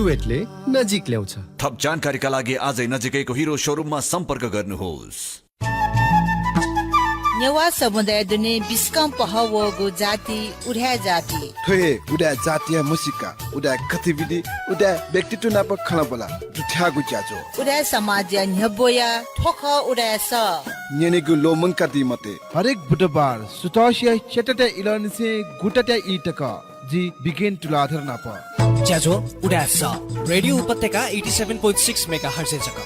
डुएटले नजिक ल्याउँछ। थप जानकारीका लागि आजै नजिकैको हिरो सोरुममा सम्पर्क गर्नुहोस्। नेवा समुदाय दुने बिस्कम पहवगो जाति उड्या जाति थोए उडा जातीय मुसिका उडा गतिविधि उडा व्यक्तित्व नाप खलबला जुठ्यागु ज्याजो उड्या समाज न्यबोया ठोख उड्या स नेनेगु लोमंका दिमते हरेक बुधबार सुतोसिया चेटटे इलनसे गुटटे इटक जी बिगिन तुलाधर नाप ज्याजो उडा स रेडियो उपत्यका 87.6 मेगाहर्ज जक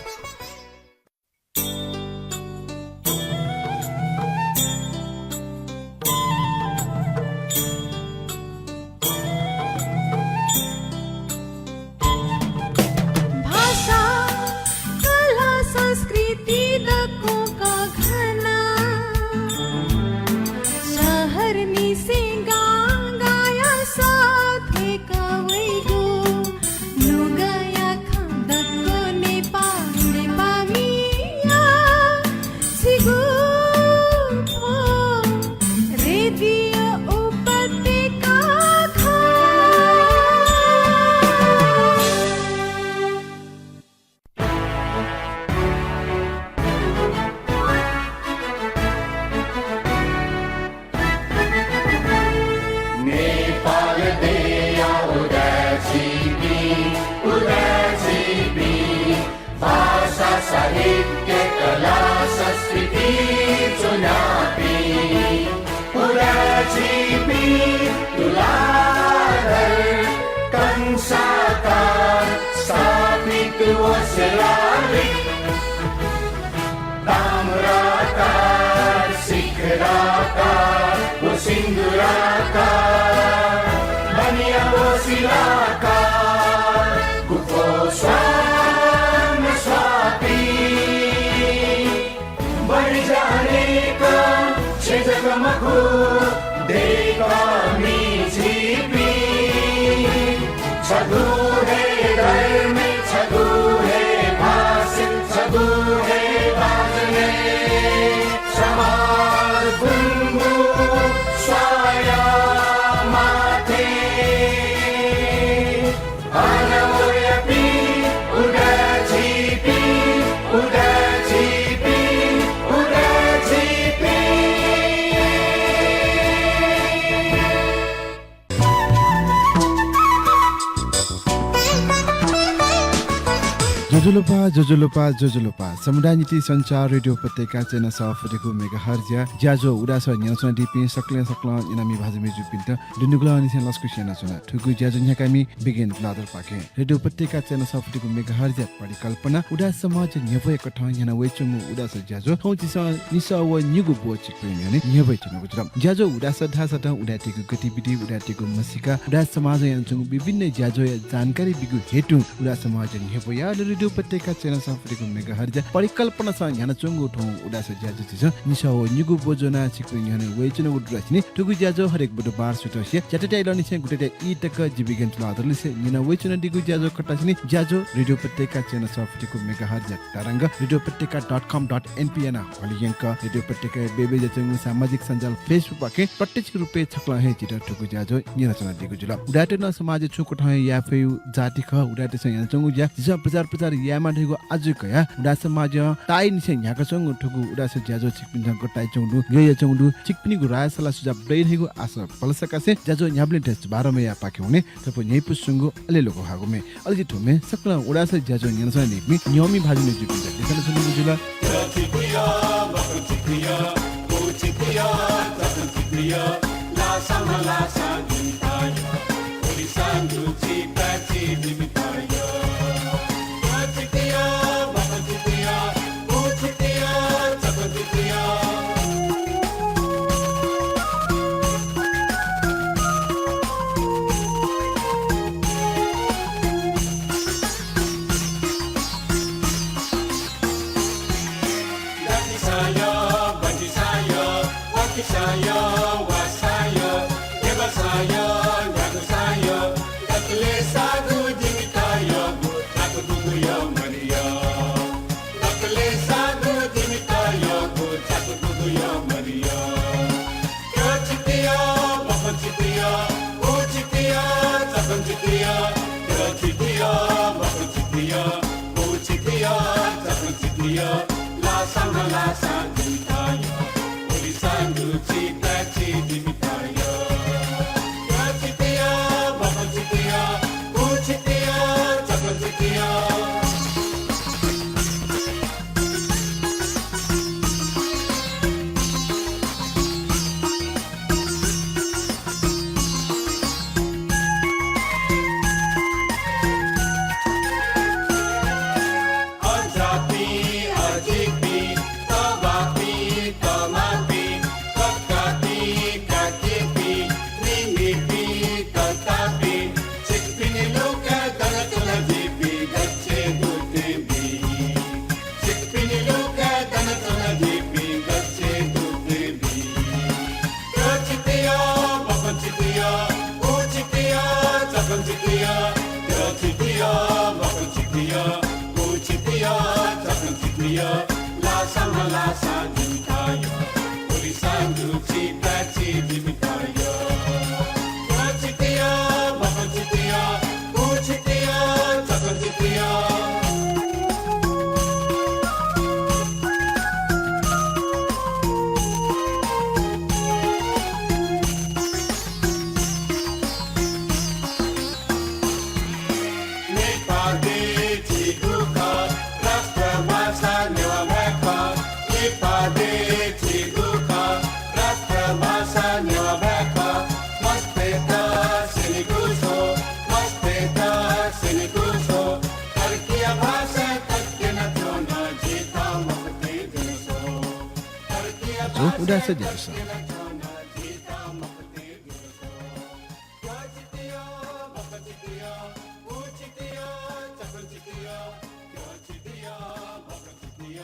जोजुलोपा समुदाय नीति संचार रेडियो उपत्यका चेना सफरेको मेगाहर्ज ज्याजो उडास न्याउसन डिपि सक्ले इनामी भाजमे जुपिन्त दुनुगला अनि लस्कु सेना सुना ठुकु ज्याजो न्याकामी बिगिन लादर पाके रेडियो उपत्यका चेना सफरेको मेगाहर्ज परिकल्पना उडास समाज न्यवय कठा याना वेचुमु उडास ज्याजो थौचिस निसा व निगु बोचिक पनि न्यवय चुनको जुम ज्याजो उडास धासत उडाटेको गतिविधि उडाटेको मसिका उडास समाज यान्छुङ विभिन्न ज्याजो जानकारी बिगु हेतु उडास समाज न्यवय रेडियो उपत्यका चेना सफरेको मेगाहर्ज परिकल्पना सँग याना चुङ्गु ठौ उडास ज्याजो छिस निसा व निगु बोजना छिकु याना वेचुन उडरासिनी ठुकु ज्याजो हरेक बुधबार सुतोसिया चटटे इलनि से गुटेटे इटक जिबिगन तुलाधरले से निना वेचुन दिगु ज्याजो कटासिनी ज्याजो रेडियो उपत्यका चेना सफरेको मेगाहर्ज तरंग रेडियो उपत्यका.com.np ना हलियंक रेडियो उपत्यका बेबे जचंगु सामाजिक सञ्जाल फेसबुक पाके प्रत्यक्ष रुपे छक्ला हे चिटा ठुकु ज्याजो निरचना दिगु जुल उडाटे न समाज छुको ठय याफे जाति ख उडाटे स याना चंगु ज्या जिसा प्रचार यामा ठेगु आज कया उडा समाज ताइ निसे याका चंगु ठुकु उडास ज्याजो छिकपिन गटाइ चंगु गय चंगु छिकपिनी गु रायसला सुझाव दै ठेगु आशा पलसकासे ज्याजो न्याब्ले टेस्ट 12 मे या पाके हुने तप न्यापु सुंगु अले लोको हागुमे अलजि ठुमे सकला उडास ज्याजो न्यानसा नेकमी न्योमी भाजुने जुपिन त्यसले सुनिगु जुल चिपिया बकचिपिया कोचिपिया तचिपिया ला समला सागिताया ओरिसांगु चिपाची निमिताया चिपिया बकचिपिया कोचिपिया तचिपिया Saya, wasaya, devasaya, nagusaya, takle sagu jimitaya, aku tunggu ya Maria. Takle sagu jimitaya, aku tunggu ya Maria. Kachitiya, bakachitiya, uchitiya, takachitiya, kachitiya. उडास ज्यास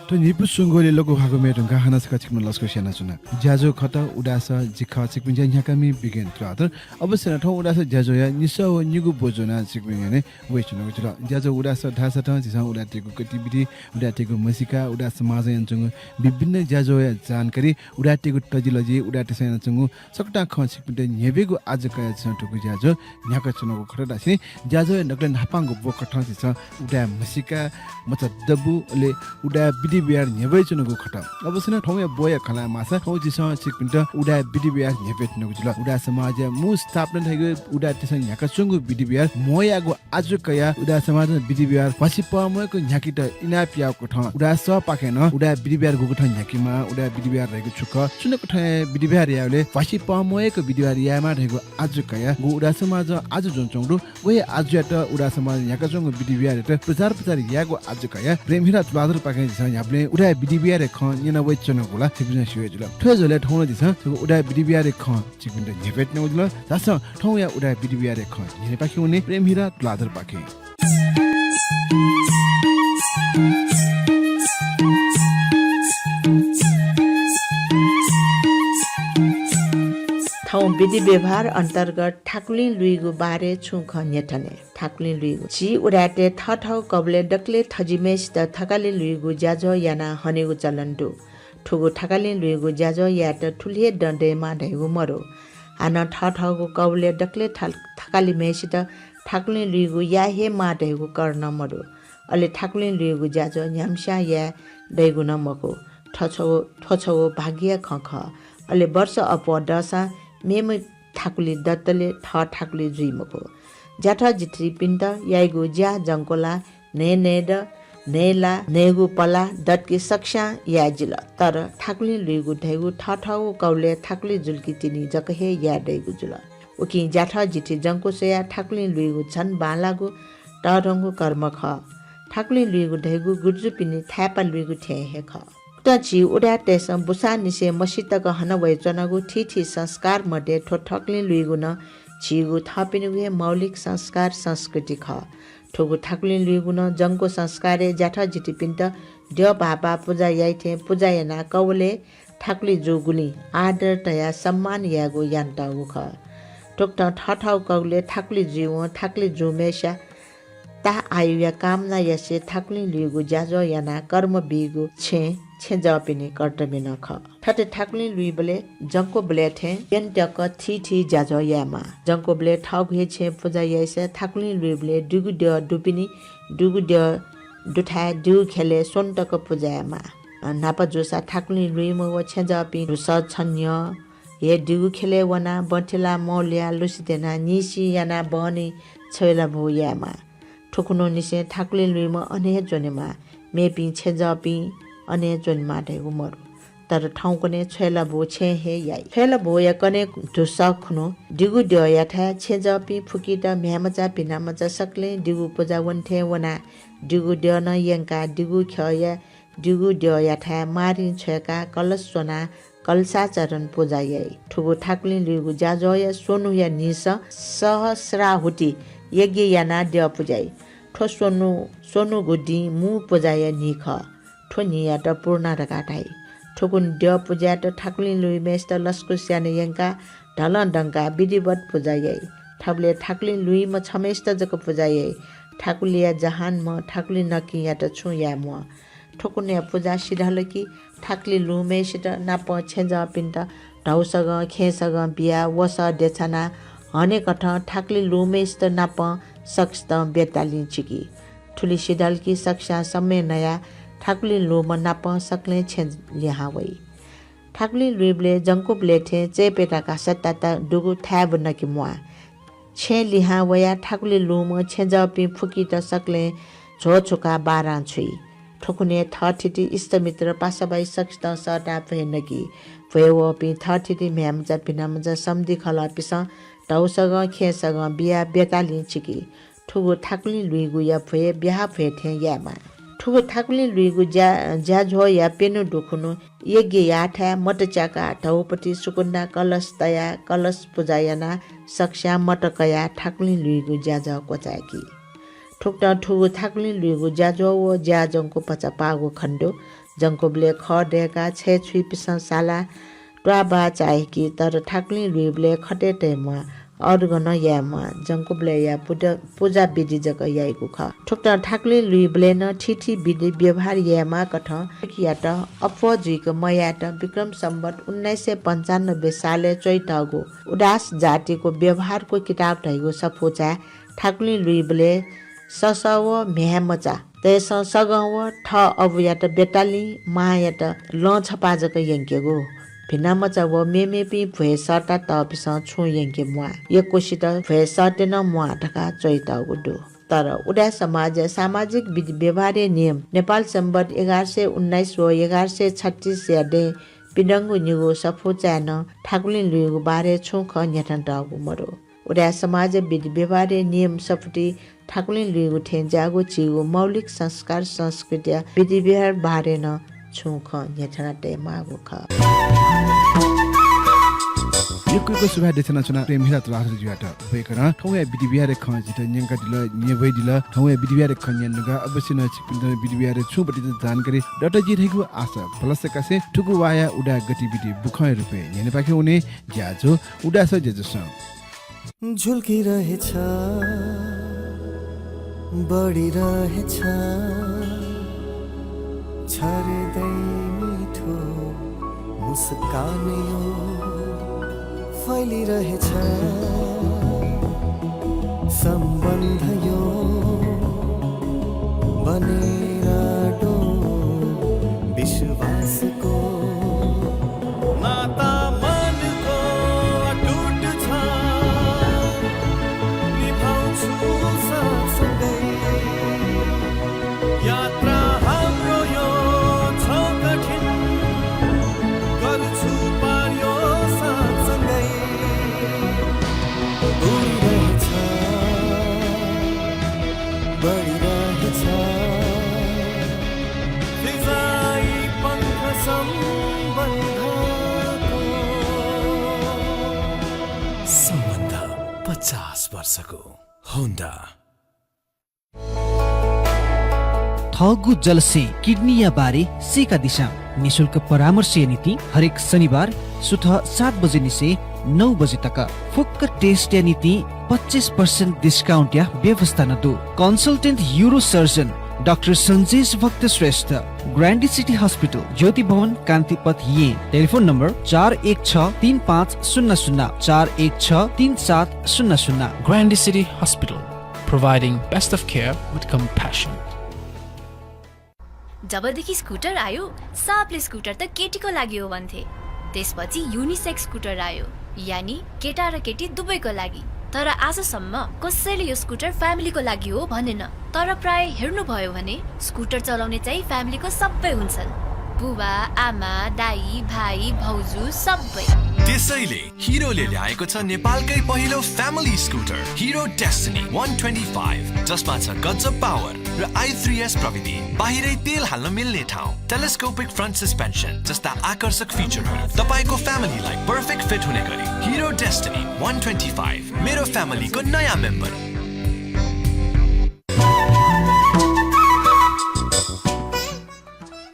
तो निपु सुंगोले लोगो भागो मेटुङ गाहना सका चिकन लस्को सेना सुना ज्याजो खत उडास जिखा चिकन ज्या कामी बिगेन तुलाधर अवश्य न ठौ उडास ज्याजो या निसो निगु बोजोना चिकन ने वेचुन गुजुल ज्याजो उडास ढासा ठ जिसा उडाटेको गतिविधि उडाटेको मसिका उडा समाज यन्चुङ विभिन्न ज्याजो या जानकारी उडाटेको टजिलजी उडाटे सेनाचुङ सकटा ख चिकन नेबेगु आज कया छ टुकु ज्याजो न्याका चुनको खरदासी ज्याजो नक्ले नापाङको बोक ठ जिसा उडा मसिका मच दबुले उडा बियार नेबै चुनको खटा अवश्य न ठौया बोया खला मासा ठौ जिस सिकपिन्ट उडा बिडी बियार नेबेट नगुजुल उडा समाज मु स्थापना थैगु उडा त्यसं न्याका चुंगु बिडी बियार मोयागु आज कया उडा समाज बिडी बियार फासी पमयको न्याकिट इना पियाको ठ उडा स पाकेन उडा बिडी बियार गुगु ठ न्याकिमा उडा बिडी बियार रहेको छुक चुनको ठ बिडी बियार याले फासी पमयको बिडी बियार यामा रहेको आज कया गु उडा समाज आज जुन चौडु वे आज यात उडा समाज न्याका चुंगु बिडी बियार त प्रचार यागु आज कया प्रेमहिरा तुलाधर पाके याबले उडा बिडी बियार ख यना वेचन गोला थिबिन सिवे जुल ठोजले ठौन दिस उडा बिडी बियार ख चिकन नेबेट न जुल जास ठौ या उडा बिडी बियार ख ने पाके उनी प्रेमहिरा तुलाधर पाके ठाउँ विधि व्यवहार अन्तर्गत ठाकुलिन लुइगु बारे छुख नेठने ठाकुलिन लुइगु छि उडाटे ठठाउ कबले डक्ले थजिमेस द थकालिन लुइगु ज्याजो याना हनेगु चलन्डु ठुगु ठाकुलिन लुइगु ज्याजो यात ठुलिए डन्डेमा ढैगु मरो आन ठठाउगु कबले डक्ले थकालि मेस द ठाकुलिन लुइगु या हे मा ढैगु गर्न मरो अले ठाकुलिन लुइगु ज्याजो न्यामसा या ढैगु न मको ठछो भाग्य खख अले वर्ष अप दसा मेम ठाकुली दत्तले ठाकुली जुइमको ज्याठा जित्री पिन्त याइगु ज्या जङ्कोला नेड नेला नेगु पला दत्की सक्सा याजिल तर ठाकुली लुइगु ढैगु ठाउ कौले ठाकुली जुल्की तिनी जकहे या दैगु जुल उकि ज्याठा जित्री जङ्को सया ठाकुली लुइगु छन् बालागु टरङ्गु कर्म ख ठाकुली लुइगु ढैगु गुर्जु पिनी थापा लुइगु ठे हे ख छि उडा तेसम बुसा निसे मसितक हन वैचनगु ठिठी संस्कार मध्ये ठोठक्ले लुइगु न छिगु थपिनुगे मौलिक संस्कार संस्कृति ख ठोगु ठाकुलिन लुइगु न जंको संस्कारे ज्याठा जिति पिन्त ड्य बाबा पूजा याइथे पूजा याना कौले ठाकुली जोगुली आदर तया सम्मान यागु यान्तागु ख ठोक्ट ठठाउ कौले ठाकुली जीव ठाकुली जुमेशा ता आयुया कामना यसे ठाकुलिन लुइगु ज्याजो याना कर्म बिगु छे जपिने कर्तव्य नख ठटे ठाकुलिन लुइ बले जंको बले थे यन्टक थी ज्याजो यामा जंको बले ठग हे छे पूजा याइसे ठाकुलिन लुइ बले दुगु ड दुपिनी दुगु ड दुठा दु खेले सोन्तक पूजा यामा नापा जोसा ठाकुलिन लुइ म छे जपि रुस छन्य हे डिगु खेले वना बठेला मौल्या लुसिदेना निसी याना बहनी छैला भो यामा ठुकुनो निसे ठाकुले लुइमा अने जोनेमा मेपी छेजपी अने जोनमा ढेगु मरु तर ठाउँकोने छैला भो छे हे याई छैला भो या कने ढुसा खुनो डिगु ड्यो याथा छेजपी फुकिटा म्यामचा पिनामचा सकले डिगु पूजा वन्थे वना डिगु ड्यो न यंका डिगु खया डिगु ड्यो याथा मारि छेका कलश सोना कलसा चरण पूजा याई ठुगु ठाकुले लुइगु जाजो या सोनु या निस सहस्राहुति यज्ञ याना ड्यो पूजाई ठो सोनु गुडी मु पूजा या निख ठो निया त पूर्ण रकाटाई ठुकुन ड्यो पूजा त ठाकुले लुइ मेस्त लस्कु स्याने यंका ढलन डंका विधिवत पूजा याई ठाकुले लुइ म छमेस्त जक पूजा याई ठाकुलिया जहान म ठाकुले नकी या त छु या म ठोकुने पूजा सिधल कि ठाकुले लुमे सित नाप छेज पिन्ट ढौसग खेसग बिया वस देछना हने कठ ठाकुले लुमे सित नाप सक्स्त बेतालिन चिकी ठुली सिधल कि सक्सा समय नया ठाकुले लुम नाप सक्ले छेज लिहावई ठाकुले लुइबले जंकुप लेथे चेपेटाका सत्ता डुगु थाब नकि मुआ छे लिहा वया ठाकुले लुम छेज पि फुकी त सक्ले झोछुका बारा छुई ठोकुने थर्थिति इष्टमित्र पासबाई सक्स्त सटा फेनकी भएव पि थर्थिति म्यामजा पिनामजा सम्धि खला पिस ढौसग खेसग बिया बेतालिन चिकी ठुगु ठाकुले लुइगु या भए बिहा फेथे यामा ठुगु ठाकुले लुइगु ज्या झो या पेनु डुखुनु यज्ञ याठा मटचाका ढौपति सुकुन्ना कलश तया कलश पूजायना सक्ष्या मटकया ठाकुले लुइगु ज्या झ कोचाकी ठुक्टा ठुगु ठाकुले लुइगु ज्याजो व ज्याजङको पचा पागो खण्डो जङकोब्ले ख डेका छे छुइ पिसन साला ट्वाबा चाहेकी तर ठाकुले लुइबले खटे टेमा अर्गन यामा जङकोब्ले या पूजा विधि जक याइको ख ठुक्टा ठाकुले लुइबले न ठिठी विधि व्यवहार यामा कठ कियाट अपजुइक मयाट विक्रम सम्वत 1995 साले चैतगो उदास जातिको व्यवहारको किताब ढैगो सफोचा ठाकुले लुइबले ससव म्यामचा तेस सगव ठ अबुयाट बेताली मायाट ल छपाजक यंकेगो भिनामचा व मेमेपी भए सटा तपिस छु यंके मुआ यकोसित भए सटेन मुआ ढका चैतगो दो तर उडा समाज सामाजिक विधि व्यवहार नियम नेपाल सम्वत 1119 व 1136 यादे पिडंगु निगो सफोचान ठाकुले लुइगु बारे छु ख न्याठन टागु मरो उडा समाज विधि व्यवहार नियम सफटी ठाकुले लुइगु ठेन्जागु चिगु मौलिक संस्कार संस्कृति विधि व्यवहार बारे न छुख न्याठना टेमागु ख युकुको सुभा देशना चुना प्रेमिला तुलाधर जुयाट भएकर ठौया विधि व्यवहार ख जित न्यंका दिल न्यवै दिल ठौया विधि व्यवहार ख न्यनगा अवश्य न छिपिन विधि व्यवहार छु बटि जानकारी डट जी रहेको आशा प्लस कासे ठुकु वाया उडा गतिविधि बुखय रुपे नेने पाखे उनी ज्याजो उडा स जेजस झुल्की रहेछ बढी रहेछ छर्दै मिठो मुस्कान यो फैलिरहेछ सम्बन्ध यो बनेर डो विश्वासको नाता मनको अटुट छ निभाउँछु सँगसँगै यात्रा हाम्रो यो छ कठिन गर्छु पार्यो सँगसँगै उडिरहेछ बढिरहेछ फिजाइ पङ्ख सम्बन्ध 50 वर्षको होन्डा थगु जलसे किडनी या बारे सेका दिशा निशुल्क परामर्श नीति हरेक शनिबार सुथ 7 बजे निसे 9 बजे तक फुक्क टेस्ट या नीति 25% डिस्काउंट या व्यवस्था न दो consultant euro surgeon doctor Sanjesh भक्त श्रेष्ठ ग्रान्डी सिटी हॉस्पिटल ज्योति भवन कान्तिपथ ये telephone number 41635000 41633700 Grandy City Hospital, providing best of care with compassion. जबदेखि स्कुटर आयो सापले स्कुटर त केटीको लागि हो भन्थे त्यसपछि युनिसेक्स स्कुटर आयो, यानि केटा र केटी दुवैको लागि। तर आजसम्म कसैले यो स्कुटर फ्यामिलीको लागि हो भनेन। तर प्राय हेर्नुभयो भने स्कुटर चलाउने चाहिँ फ्यामिलीको सबै हुन्छन्, बुबा, आमा, दाई, भाइ, भाउजू सबै। त्यसैले हिरोले ल्याएको छ नेपालकै पहिलो फ्यामिली स्कुटर हिरो डेस्टिनी 125, जसमा छ गजब पावर र i3s प्रविधि, बाहिरै तेल हाल्न मिल्ने ठाउँ, टेलिस्कोपिक फ्रन्ट सस्पेन्सन जस्ता आकर्षक फिचरहरू तपाईको फ्यामिलीलाई पर्फेक्ट फिट हुने गरी। हिरो डेस्टिनी 125 मेरो फ्यामिलीको नयाँ मेम्बर।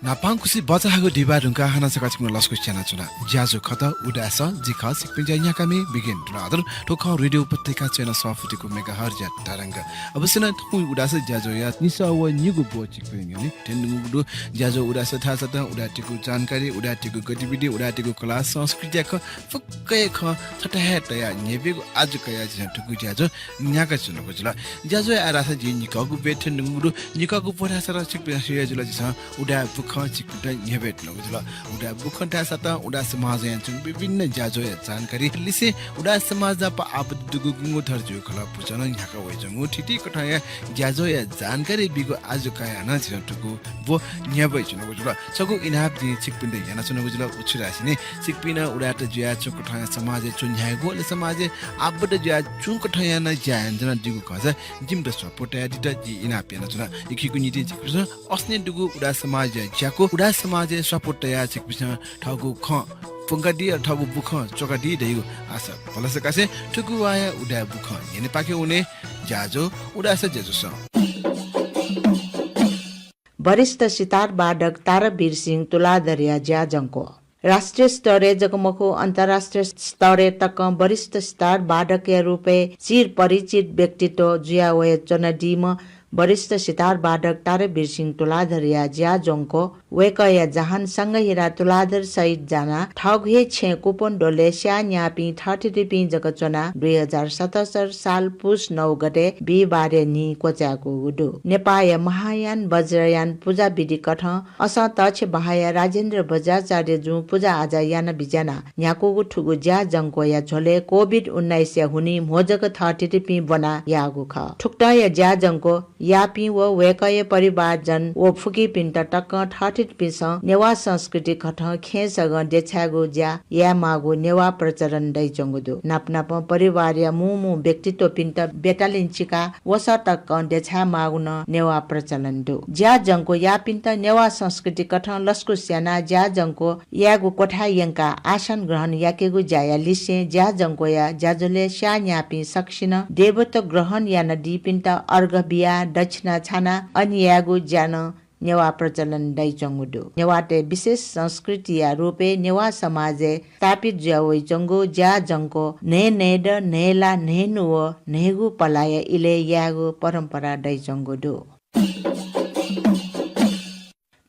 नापाङकुसी बचाएको डिबा ढुङ्गा हाना सकाचिङ लस्को च्याना चुना ज्याजो खत उडास जिख सिकपिन ज्याकामी बिगिन तुलाधर ठोख रेडियो उपत्यका चेना सफुटीको मेगाहर्ज तरंग अवश्य न थु उडास ज्याजो या निसा व निगु बो चिकपिन नि टेन्गु ज्याजो उडास थाहा छ त उडाटेको जानकारी, उडाटेको गतिविधि, उडाटेको कला संस्कृतिक फक्कै ख छटहे तया नेबेको आज कया छ ठुकु ज्याजो न्याका चुनको जुल ज्याजो आरास जि निकगु बेठन नुगु निकगु पोरा सर चिकपिन सिया जुल छ उडा चिकुटा नेबेट नगुजुल उडा बुखन्टा सता उडा समाज यान्छुङ विभिन्न ज्याजो जानकारी लिसे उडा समाज प आप दुगु गुंगु थर्जु खला पुचन न्याका वइजंगु ठिटी कठाया ज्याजो या जानकारी बिगु आज काया न छिन टुगु बो नेबै चुनगुजुल सगु इनाप दि चिकपिन्द याना चुनगुजुल उछुरासिने चिकपिना उडा त ज्या चुकठाया समाज चुन्यागु ले समाज आबद ज्या चुकठाया न ज्यान जना दिगु खजा जिम द सपोर्ट एडिट जि इनाप याना चुना इखिगु निति चिकपिन अस्ने दुगु उडा समाज ज्याको उडा समाज सपोर्ट या चिकपिन ठगु ख फंगाडी ठगु बुख चोकाडी दैगु आशा भलसकासे ठुकु आया उडा बुख यने पाके उने ज्याजो उडा स ज्याजो स वरिष्ठ सितार वादक तारवीर सिंह तुलाधरिया ज्याजङको राष्ट्रिय स्तरे जगमगो अन्तर्राष्ट्रिय स्तरे तक वरिष्ठ सितार वादकीय रूपे चिर परिचित व्यक्तित्व जुया वय चनडीम वरिष्ठ सितार वादक तारवीर सिंह तुलाधरिया ज्याजङको वेकया जहान सँग हिरा तुलाधर सहित जाना ठगहे छे कुपन डोले स्या न्यापी 33 जगचना 2077 साल पुस 9 गते बिबारे नि कोचाको गुडु नेपाल महायान वज्रयान पूजा विधि कठ अस तछ बहाया राजेन्द्र बजाचार्य जु पूजा आजा यान बिजाना न्याको ठुगु ज्याजङको या झोले कोभिड 19 हुनी मोजक 33 बना यागु ख ठुक्टा या ज्याजङको यापी व वेकय परिवार जन ओ फुकी पिन्ट टक्क 33 पिस नेवा संस्कृति खठ खेसग देछागु ज्या या मागु नेवा प्रचलन दै जंगुदु नापनाप परिवार या मुमु व्यक्तित्व पिन्ट बेटालिन चिका वस टक्क देछा मागुन नेवा प्रचलन दु ज्या जंगको या पिन्ट नेवा संस्कृति कठ लस्कु स्याना ज्या जंगको यागु कोठा यंका आसन ग्रहण याकेगु ज्या लिसे ज्या जंगको या ज्याजुले स्या न्यापी सक्सिन देवत्व ग्रहण या नदी पिन्ट अर्घ बिया दक्षिणा छाना अनि यागु ज्यान नेवा प्रचलन दै चंगुदु नेवाटे विशेष संस्कृति या रूपे नेवा समाजे स्थापित ज्यावै जंगो ज्या जंको ने नेड नेला नेनुव नेगु पलाय इले यागु परम्परा दै चंगुदु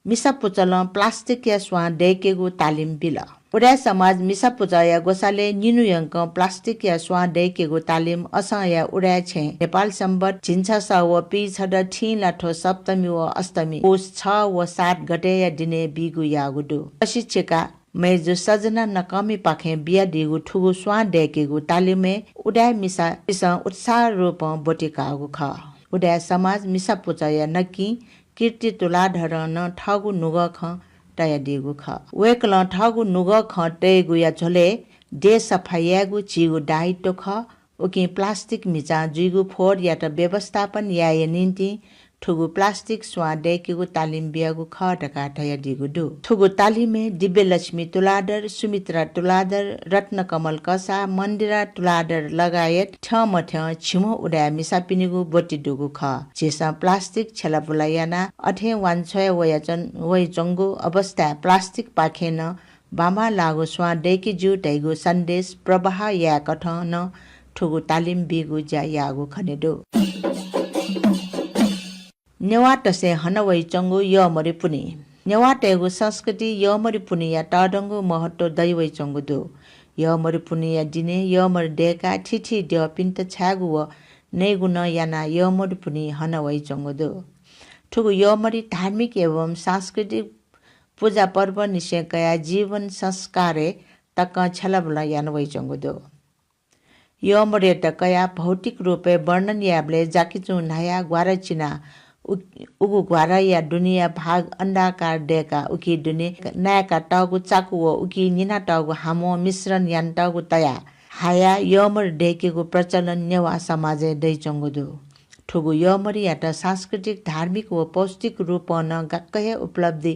मिसा पुचल प्लास्टिक या स्वा डेकेगु तालिम बिल उडा समाज मिसा पुजया गोसाले निनुयंक प्लास्टिक या स्वा डेकेगु तालिम असया उडा छे नेपाल सम्बत झिन्छ स व पी छड ठी लाठो सप्तमी व अष्टमी पुस 6 व 7 गते या दिने बिगु यागुदु प्रशिक्षका मेजु सजना नकमी पाखे बिया दिगु ठुगु स्वा डेकेगु तालिमे उडा मिसा उत्साह रूप बोटिकागु ख उडा समाज मिसा पुजया नकी कीर्ति तुलाधर न ठगु नुग ख तया दिगु ख वेकल ठगु नुग ख तेगु या झोले दे सफायागु चिगु दायित्व ख उकि प्लास्टिक मिचा जुइगु फोर या त व्यवस्थापन या निन्ति ठुगु प्लास्टिक स्वा डेकेगु तालिम बियागु ख टका तया दिगु दु ठुगु तालिमे दिव्य लक्ष्मी तुलाधर सुमित्रा तुलाधर रत्न कमल कसा मन्दिरा तुलाधर लगायत ठमठ छिमो उडा मिसा पिनिगु बोटी दुगु ख जेसा प्लास्टिक छला बुलायाना अठे वान्छय वयचन वय जंगु अवस्था प्लास्टिक पाखेन बामा लागु स्वा डेके जु दैगु सन्देश प्रवाह या कठन ठुगु तालिम बिगु ज्या यागु खनेदु नेवाटसे हनवै चंगु यमरि पुनि नेवाटेगु संस्कृति यमरि पुनि या टाडंगु महत्व दैवै चंगु दु यमरि पुनि या दिने यमरि डेका ठिठी द पिन्त छागु व नेगुन याना यमरि पुनि हनवै चंगु दु ठुगु यमरि धार्मिक एवं सांस्कृतिक पूजा पर्व निश्चयकया जीवन संस्कारे तक छलबला यान वै चंगुदो यमरे कया भौतिक रूपे वर्णन याबले जाकिचु नया ग्वारचिना उगु ग्वारा या दुनिया भाग अंडाकार डेका उकी दुनिया नयाका टागु चाकु उकी निना टागु हामो मिश्रण यान टागु तया हाया यमर डेकेको प्रचलन नेवा समाजे दै चंगुदो ठुगु यमरी यात सांस्कृतिक धार्मिक व पौष्टिक रूपन गक्कय उपलब्धि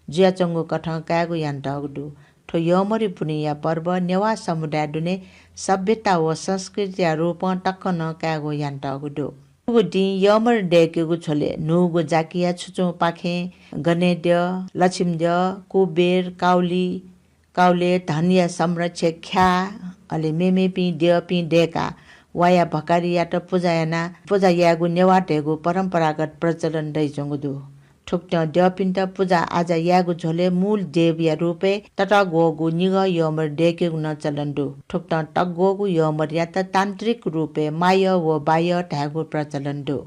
जिया चंगु कठ कागु यान टागु ठो यमरी पुनिया पर्व नेवा समुदाय दुने सभ्यता व संस्कृति रूप टक्क न कागो यान टागु गुडी यमर डेकेगु छोले नुगु जाकिया छुचो पाखे गनेड्य लक्ष्मीद्य कुबेर काउले धनिया संरक्षक ख्या अले मेमे पि द्य पि डेका वाया भकारिया त पूजा यागु नेवाटेगु परम्परागत प्रचलन दै जंगुदु ठुक्ट द्यपिन्त पूजा आज यागु झोले मूल देव या रूपे तटगोगु निग यमर डेकेगु न चलन्दु ठुक्ट टगोगु यमर या त तान्त्रिक रूपे माय व बाय ढागु प्रचलन्दु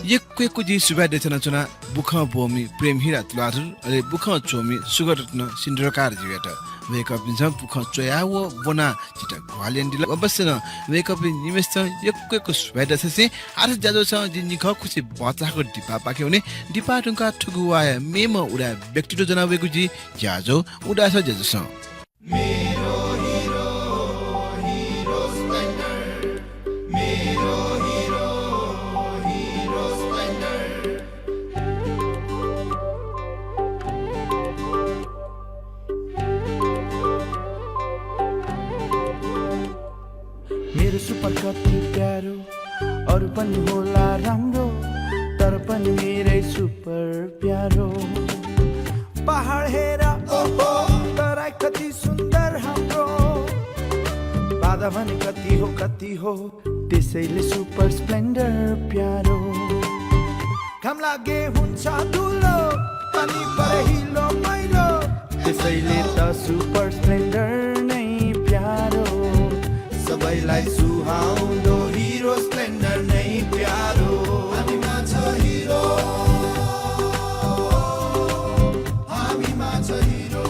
यक्वेको जी सुबा देचना चुना बुख बोमी प्रेम हिरा तुलाधर अले बुख चोमी सुगर रत्न सिन्द्रकार जिवेट वेकअप इन बुख चोया व बना चिटा ग्वालियन दिल अवश्य न वेकअप निमेष यक्वेको सुबा देचसे आर जाजो छ जिनि ख खुसी बचाको डिपा पाके हुने डिपा टुका ठुगुवाया मेम उडा व्यक्तित्व जनावेको जी जाजो उडा छ जाजो छ मेरो हिरो स्प्लेन्डर मेरो मेरो सुपर कति प्यारो अरु पनि होला राम्रो तर पनि मेरै सुपर प्यारो पहाड हेर ओहो तराई कति सुन्दर हाम्रो बाधा भने कति हो त्यसैले सुपर स्प्लेन्डर प्यारो घाम लागे हुन्छ धुलो पानी परे हिलो मैलो त्यसैले त सुपर स्प्लेन्डर नै प्यारो सबैलाई सुहाउँदो हिरो स्प्लेन्डर नै प्यारो हामीमा छ हिरो हामीमा छ हिरो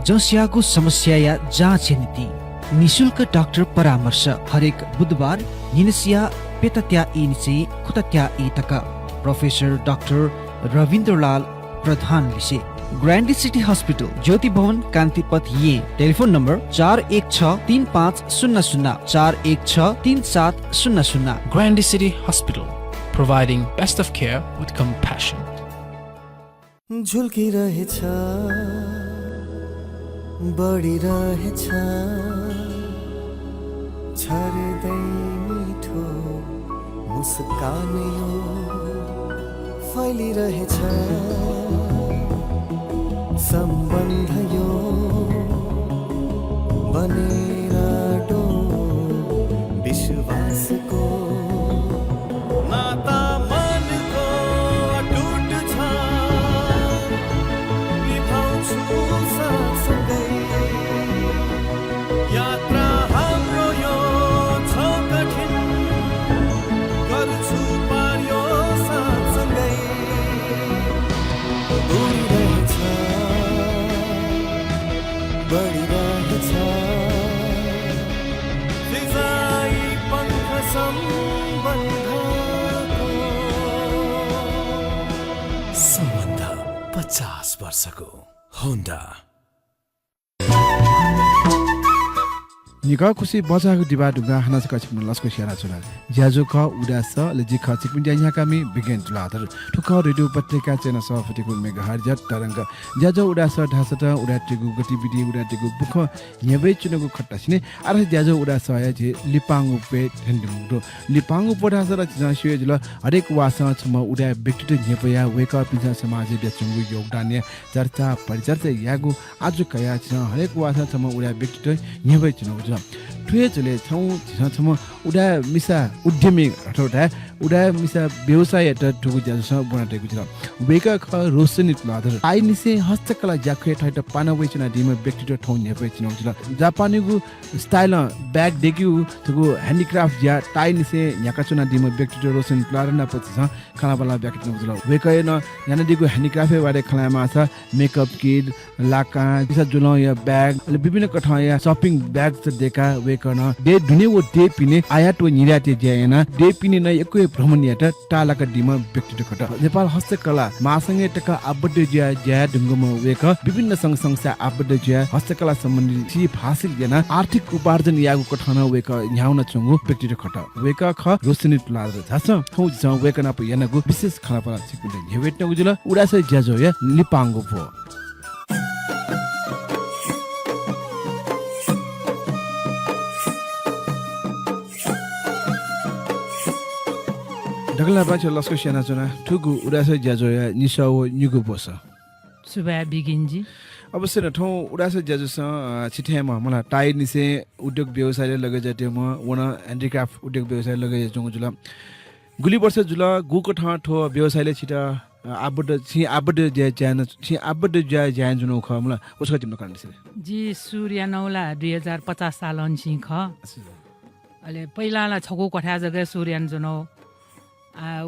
जसियाको समस्या या जाँच नीति निशुल्क डाक्टर परामर्श हरेक बुधबार निनसिया पेतत्या इनिसे खुतत्या इतक प्रोफेसर डाक्टर रविन्द्रलाल प्रधान लिसे ग्रान्डी सिटी हस्पिटल ज्योति भवन कान्तिपथ ये telephone number 41635000 41633700 Grandy City Hospital, providing best of care with compassion. झुल्की रहेछ बढी रहेछ छर्दै मिठो मुस्कान यो फैलिरहेछ सम्बन्ध यो बनेर डो विश्वासको नाता मनको अटुट छ निभाउँछु सँगसँगै यात्रा हाम्रो यो छ कठिन गर्छु पार यो सँगसँगै उडिरहेछ बढिरहेछ फिजाई पङ्ख सम्बन्ध 50 वर्षको होन्डा निका खुसी बचाको दिबा दुगा हनास कछिम लस्को शेरा चुला ज्याजो क उडास ले जि ख चिपिन ज्या कामी बिगेन तुलाधर ठुक रेडियो पत्रिका चेना सफटिको मेगाहर्ज तरंग ज्याजो उडास ढासट उडाटेगु गतिविधि उडाटेगु बुख नेबे चुनको खट्टासिने आर ज्याजो उडास या जे लिपांगु पे ठेन्डुदो लिपांगु पढास र जसिए जुल हरेक वास छम उडा व्यक्तित्व नेपया वेक अप इन समाज बेचुगु योगदान चर्चा परिचर्चा यागु आज कया छ हरेक वास छम उडा व्यक्तित्व नेबे चुनको ठुए चले छौ छम उडा मिसा उद्यमी अथवा उडा मिसा व्यवसाय एटा ठुगु ज्याजो बनाटेको छ वेका ख रोशनी तुलाधर आइ निसे हस्तकला ज्याखे ठाइट पाना वेचना दिम व्यक्तित्व ठौ नेपे चिनौ छ जापानीगु स्टाइल ब्याग देखिउ थगु ह्यान्डिक्राफ्ट ज्या टाइ निसे न्याका चुना दिम व्यक्तित्व रोशनी तुलाधर न पछि छ खाना वाला व्यक्तित्व छ वेका न याना दिगु ह्यान्डिक्राफ्ट बारे खलामा छ मेकअप किट लाका पिसा जुलो या ब्याग ले विभिन्न कठा या शॉपिंग बैग से देखा वे करना दे दुने वो दे पिने आया तो निराते ज्याना दे पिने न एकै भ्रमणियाटा टालाका दिमा व्यक्तित्व खटा नेपाल हस्तकला मासँगै टका आबद्ध ज्या ढुङ्गमा वेक विभिन्न संघ संस्था आबद्ध ज्या हस्तकला सम्बन्धी सिप हासिल जना आर्थिक उपार्जन यागु कठना वेक न्याउन चंगु व्यक्तित्व खटा वेक ख रोशनी तुलाधर झास खौ छ वेक न प यानागु विशेष खलापला सिकुले हेवेट नगुजुल उडासे ज्याजो या लिपांगो पो ढगला बाचा लस्को सेना चुना ठुगु उडासे ज्याजो या निसाओ निगु बोस सुबा बिगिन्जी अवश्य न ठौ उडासे ज्याजो स छिठेमा मलाई टाइ निसे उद्योग व्यवसायले लगे जते म वन ह्यान्डिक्राफ्ट उद्योग व्यवसाय लगे जंगु जुल गुली वर्ष जुल गुको ठा ठो व्यवसायले छिटा आबद्ध ज्या ज्या जुनो ख मलाई उसको तिम्रो कारण जी सूर्य नौला 2050 साल अन्सी ख अले पहिलाला छगु कठा जगे सूर्यन जुनो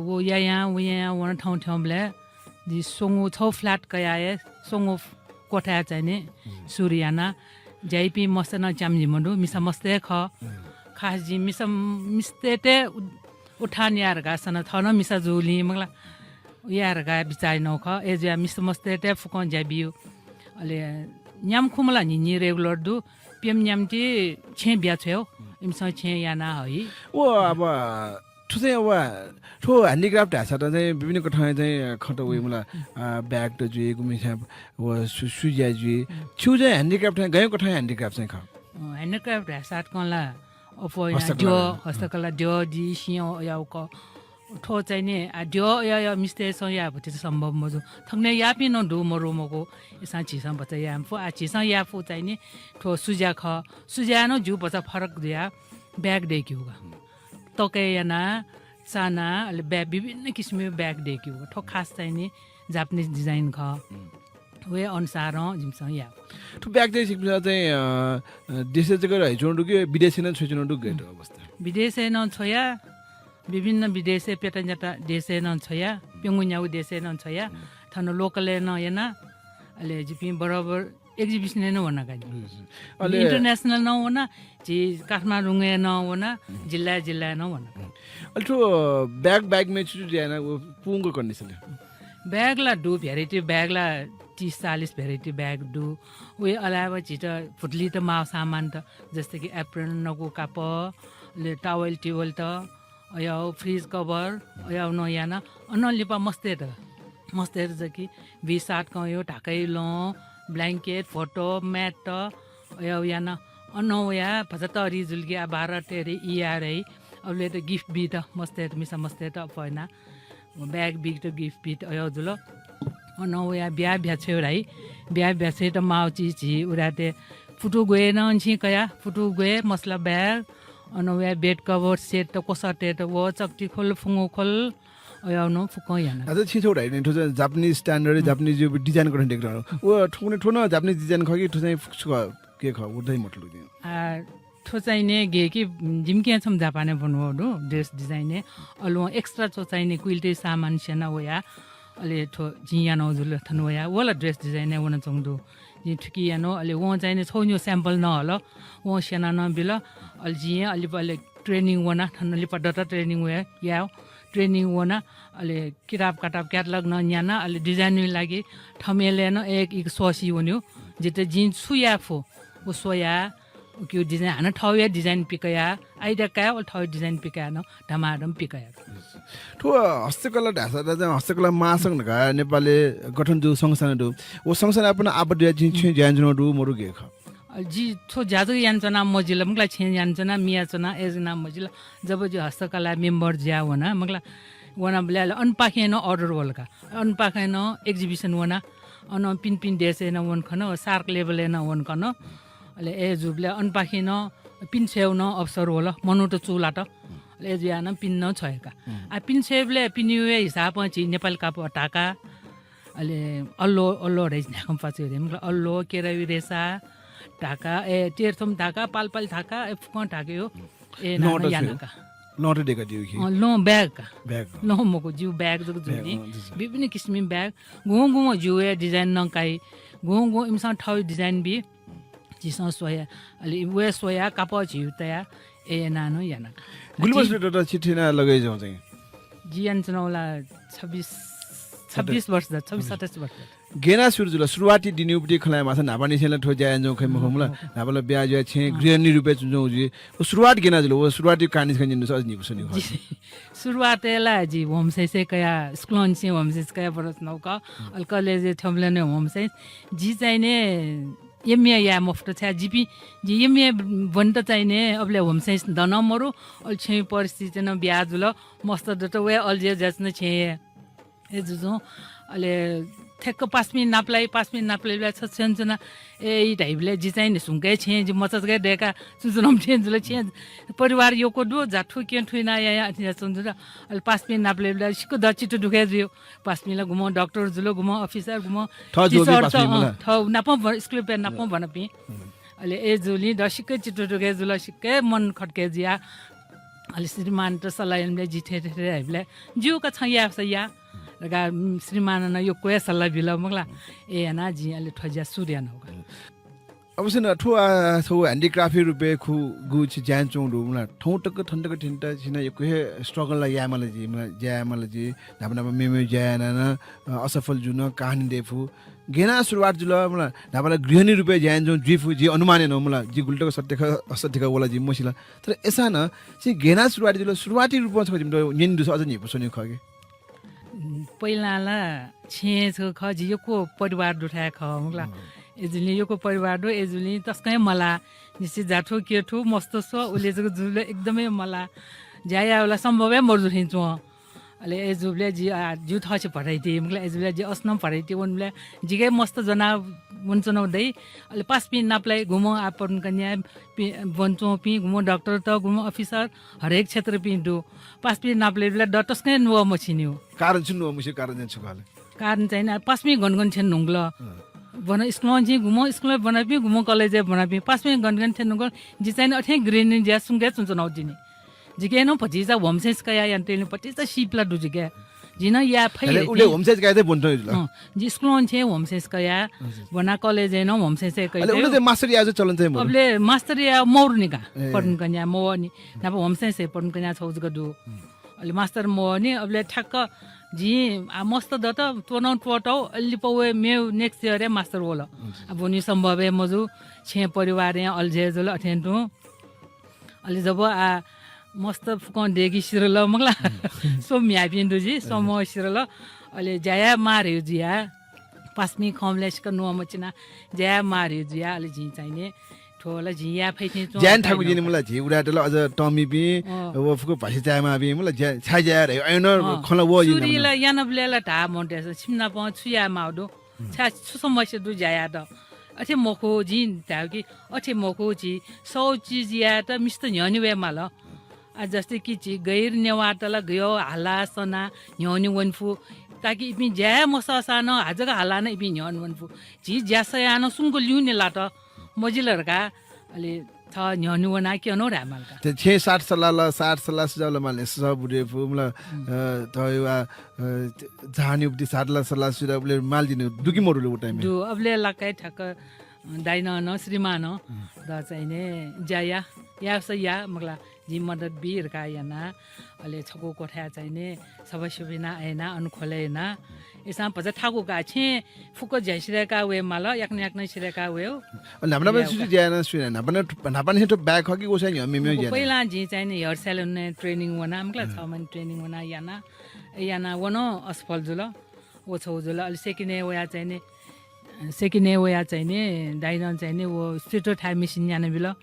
वो यहाँ वन ठाउँ ब्ले जी सोंगो छौ फ्ल्याट कयाए सोंगो कोठा चाहिने सूर्याना जाइपी मस्तना चामजी मंडु मिसा मस्ते ख खास जी मिस्तेटे उठान यार गा सन थन मिसा जोली मगला यार गा बिचाइ नौ ख एजा मिस मस्तेटे फुकन जाबियो अले न्याम खुमला नि रेगुलर दु पिएम न्यामटी छे बिया छ्यो इमसा छे याना हई ओ अब ठुसे वा ठो ह्यान्डिक्राफ्ट हासा त चाहिँ विभिन्न कठाय चाहिँ खटो वे मलाई ब्याग त जुए गुमिसा व सुजिया जुए छु चाहिँ ह्यान्डिक्राफ्ट गयो कठाय ह्यान्डिक्राफ्ट चाहिँ ख ह्यान्डिक्राफ्ट हासा कला अफो ड्यो हस्तकला ड्यो जी सियो याउ क ठो चाहिँ नि ड्यो या मिस्ते स या भति सम्भव मजो थग्ने या पि न दु मरो मको इसा छिसा बचा या फु छिसा या फु चाहिँ नि ठो सुजिया ख सुजिया न जु बचा फरक दिया ब्याग देखिउगा तोके याना साना अले ब्याग विभिन्न किसिमको ब्याग देखिउ ठो खास चाहिँ नि जापानिज डिजाइन ख वे अनुसार जिमसँग या ठो ब्याग चाहिँ सिक्नु चाहिँ देशे जग्गा रहि जोडु कि विदेशी न छोइनु डु गेट अवस्था विदेशे न छोया विभिन्न विदेशे पेटन्जाटा देशे न छोया पेंगुन्याउ देशे न छोया थन लोकले न याना अले जिपि बराबर एक्जिबिसन न वना गाडी अले इन्टरनेशनल न वना जी काठमाडौँ न वना जिल्ला न वना अल्टो ब्याग में छु ज्याना पुंगो कन्डिसन ब्याग ला दु भेराइटी ब्याग ला 30-40 भेराइटी ब्याग दु वे अलावा छिट फुटली त माउ सामान त जस्तै कि एप्रन नगु काप ले टावल टिवल त या फ्रिज कभर या न याना अनलिपा मस्ते जकि 20-60 क यो ढाकै ल ब्ल्याङ्केट फोटो म्याट त या याना अनौया भजतरी जुल्गी 12 टेरे इयारै अबले त गिफ्ट बि त मस्ते मिसा मस्ते त पयना ब्याग बिग त गिफ्ट बि त यो जुल अनौया बिया छेउ राई बिया छे त माउ ची उराते फुटु गए न छि कया फुटु गए मसला ब्याग अनौया बेड कभर सेट त कोसटे त वो चक्टी खोल फुङो खोल अयाउनो फुको याना अझ छिछौ राई नि ठो जापानिज स्ट्यान्डर्ड जापानिज जो डिजाइन गर्न देख्न ओ ठुने ठुन जापानिज डिजाइन खगि ठो चाहिँ के ख उठै मटलु दि ठो चाहिँ ने गे कि जिमके छम जापाने बनवडु ड्रेस डिजाइन ने अलो एक्स्ट्रा छो चाहिँ ने क्विल्टी सामान सेना वया अले ठो जिया न जुल थन वया वला ड्रेस डिजाइन ने वन चंगदु जि ठुकी यानो अले वो चाहिँ ने छोन्यो स्याम्पल न हल वो सेना न बिल अल जिया अलि बले ट्रेनिङ वना थन लिप डाटा ट्रेनिङ वया या ट्रेनिङ वना अले किताब क्याटलग न न्याना अले डिजाइन लागि थमेले न एक सोसी वन्यो जेते जिन सुया फो वो सोया क्यू डिजाइन हाना ठौया डिजाइन पिकया आइडा का ठौ डिजाइन पिकया न धमाडम पिकया ठो हस्तकला ढासा त हस्तकला महासंघ नका नेपालले गठन जो संस्थान दु ओ संस्थान अपन आबद्ध जिन ज्यान जुन दु मरु गे ख जी थो ज्याजो यान्चना मजिला मगला छे यान्चना मियाचना एजना मजिला जब जो हस्तकला मेम्बर ज्या वना मगला वना बले अनपाखेन अर्डर वलका अनपाखेन एक्जिबिसन वना अन पिन देसे न वन खन सार्क लेभल न वन खन अले ए जुबले अनपाखेन पिन छेउ न अवसर होला मनु त चुला त एजुया न पिन न छयका आ पिन छेबले पिनिवे हिसाब छि नेपाल का पटाका अहिले अल्लो रहेछ न्याकम पछि हेर्नु अल्लो केरावी रेसा ढाका तेर्थम ढाका पालपाल ढाका फुकन ढाक्यो ए यानाका नट डेका दियो कि लो बैग लो मको जिउ बैग जको जुनी विभिन्न किसिमको बैग गुङ जुए डिजाइन नकाई गुङ इमसँग ठाउँ डिजाइन बि जिसँग सोया अलि वे सोया काप जिउ तया ए नानो याना गुलबस त चिठिना लगाइ जाउ चाहिँ जियान चनौला 26 वर्ष 27 वर्ष गेना सुरजुला सुरुवाती दिनुपटी खलाय माछा नाबानी छेला ठो जाय जौ खै मखमला नाबला ब्याज छे गृहनी रुपे जुजौ जी ओ सुरुवात गेना जुल ओ सुरुवाती कानिस खन जिनु सज निबु सनि सुरुवातला जी होमसे से कया स्कुलन से होमसे कया बरस नौका अल कलेज थमले ने होमसे जी चाहिने एमए या मुफ्त छ जीपी जी एमए भन्त चाहिने अबले होमसे दन मरु अल छै परिस्थिति न ब्याज जुल मस्त दत वे अल जे जस्न छे ए जुजौ अले ठेक्क 5 मिनट नाप्लाई छन्छना ए ढाइबले जी चाहिँ सुंगे छे जी मचस गए डेका सुजनम छे जुल छे परिवार योको दु जाठु के ठुइना या या सुन्जु अल 5 मिनट नाप्लाई सिको दचिटु दुखे जियो 5 मिनट गुमो डाक्टर जुलो गुमो अफिसर गुमो थ नापम स्कुल पे नापम भनपि अले ए जुली दसिकै चिटु दुखे जुल सिकै मन खटके जिया अले श्रीमान त सलायनले जिथे थे हाइबले जिउका छ या लगा श्रीमान न यो कोया सल्ला बिला मगला ए ना जी अले ठज्या सूर्य न होगा अवश्य न ठो सो ह्यान्डिक्राफ्ट रुपे खु गु छि ज्यान चोङ रुला ठौटक ठण्डक ठिन्टा छिना यो कोहे स्ट्रगल ला यामल जी ज्यामल जी नाबना मेमे ज्याना न असफल जुन कहानी देफु गेना सुरुवात जुल मला नाबला गृहनी रुपे ज्यान जो जिफु जी अनुमाने न मला जी गुल्टक सत्यख असत्यख वला जी मसिला तर एसा न छि गेना सुरुवात जुल सुरुवाती रुपमा छ जिम निन्दु अझ नि पुसनि खगे पहिलाला छे छ खजी योको परिवार दुठाए ख मुला एजुली योको परिवार दो एजुली तस्कै मला निश्चित जाठो केठो मस्त छ उले जको जुले एकदमै मला जाया होला सम्भवै मर्जु हिन्चो अले एजुले जी जु थछ पढाइते मुला एजुले जी अस्नम पढाइते उनले जिगे मस्त जना मुन्चो नदै अले 5 मिनट नाप्लाई घुमो आपन कन्या बन्चो पि घुमो डाक्टर त घुमो अफिसर हरेक क्षेत्र पि दु 5 मिनट नाप्लाई डटस्कै नुव मछिन्यो कारण छु नुव मछि कारण छु गाले कारण चाहिँ 5 मिनट गनगन छन नुंगल बन स्कुल जी घुमो स्कुल बनापि घुमो कलेज बनापि 5 मिनट गनगन छन नुंगल जी चाहिँ अथे ग्रीन ज्या सुंगे चुन्छ नौदिनी जिगे न पजिजा होमसेस कया यान्टेल पटिसा सिपला दुजिगे जिन या फैले उले होमसेस गायते बन्तो जुल जी स्कुल छे होमसेस कया बना कलेज न होमसेस कया अले उले मास्टर या चलन चाहिँ अबले मास्टर या मौरनिका पढ्न कन्या मोनी नब होमसेस पढ्न कन्या छौज गदु अले मास्टर मोनी अबले ठक्क जी मस्त दत तोनौ टोटौ अलि पवे मे नेक्स्ट इयर मास्टर होला अब नि सम्भव है मजु छे परिवार या अलजे जुल अथेन्टु अलि जब मस्त फुकन देगी सिरल मगला सो म्यापिन्दु जी समो सिरल अले जाया मार्यो जिया 5 मिनट खमलेसक नो मचिना जाया मार्यो जिया अले जी चाहिने ठोला जिया फैथे चो ज्यान ठाकु जिने मलाई झि उडाटल अझ टमी बि वो फुको भाषा चामा बि मलाई छाइ जाया रे ऐन खला वो जिन सुरीला यानबलेला ढा मोन्टेस छिमना प छुया माउदो छा समस्या दु जाया द अथे मखो जिन ताकि अथे मखो जी सौ चीज या त मिस्त न्यनिवे माल जस्तै कि ची गैर नेवाटला गयो हाला सना न्यनि वनफु ताकि इपि ज्या मसासा न हाजगा हाला न इपि न्यन वनफु जी ज्यासया न सुंगो लिउने लाट मजिलरका अलि थ न्यनि वना के न रामलका ते 60 सला सुजाउला माले सब बुढे फुमला तयवा जानी उपति 60 सला सुजाउले माल दिनु दुकी मोरुले उटाइमे दु अबले लकाइ ठक दाइन न श्रीमान द चाहिने जाया या सया मगला जी मदत बीर का याना अले छको कोठा चाहिने सबै सुबिना आएना अनुखोलेना एसा पजा ठाकु का छे फुको जैसिरेका वे माल yakna सिरेका वे नबना बे सुजि ज्याना सुना नबना हेटो ब्याक हकि ओसा नि मेमे ज्याना पहिला जी चाहिने हेयर सैलून ने ट्रेनिङ वना मगला 6 महिना ट्रेनिङ वना याना वनो असफल जुल ओ छौ जुल अले सेकिने वया चाहिने दाइनन चाहिने वो स्टेटो थाइ मिसिन याना बिल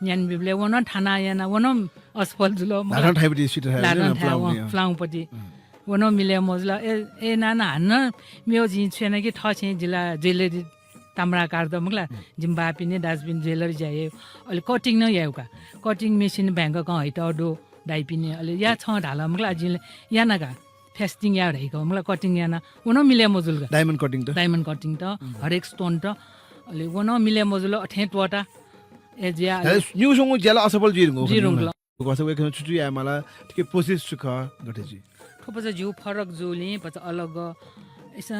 न्यान बिबले वन ठाना याना वन असफल जुल लाडन थाइपति स्टेटो थाइ फ्लाङपति वन मिले मजला ए नाना हान्न मेउ जि छैन कि ठ छे जिल्ला ज्वेलरी ताम्रा कार्द मगला जिम्बापी ने डास्टबिन ज्वेलरी जाए अहिले कटिङ न याउका कटिङ मेसिन बैंक क हैट अडो डाइपिने अलि या छ ढाला मलाई अझै यानागा फेस्टिङ या रहेको मलाई कटिङ याना उन मिले मजुल डायमन्ड कटिङ त हरेक स्टोन त अलि उन मिले मजुल अठेटवटा एजिया न्यूसँग ज्याला असफल जिरुङ कसै वे छुचु या मला ठिकै प्रोसेस सुख गटेजी थोपा जिउ फरक जोले पछि अलग ऐसा